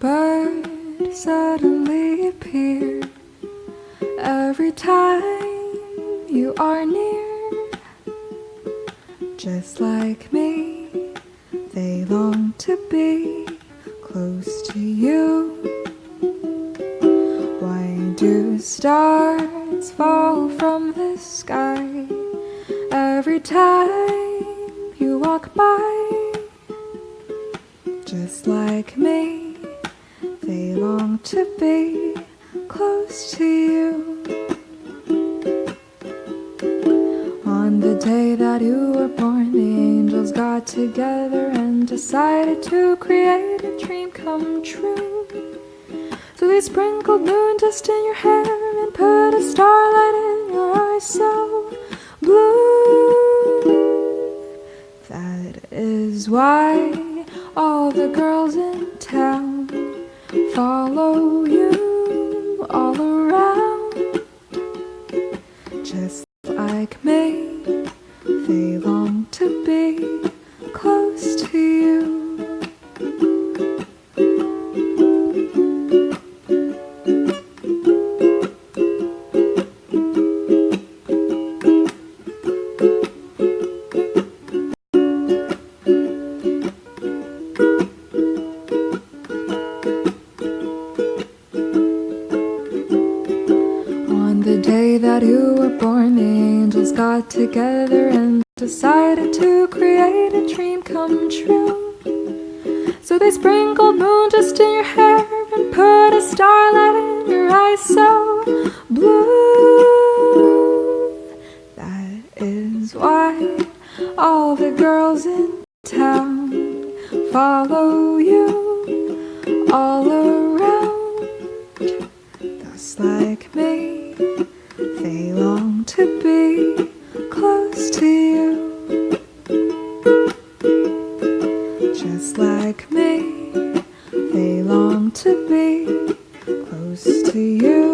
bird suddenly appear every time you are near. Just like me, they long to be close to you. Why do stars fall from the sky every time you walk by? Just like me, they long to be close to you. On the day that you were born, the angels got together and decided to create a dream come true. So they sprinkled moon dust in your hair and put a starlight in your eyes so blue. That is why all the girls in town follow you all around. Just like me, they long to be close to you. The day that you were born, the angels got together and decided to create a dream come true. So they sprinkled moon dust in your hair and put a starlight in your eyes so blue. That is why all the girls in town follow you all around. Just like me, they long to be close to you. Just like me, they long to be close to you.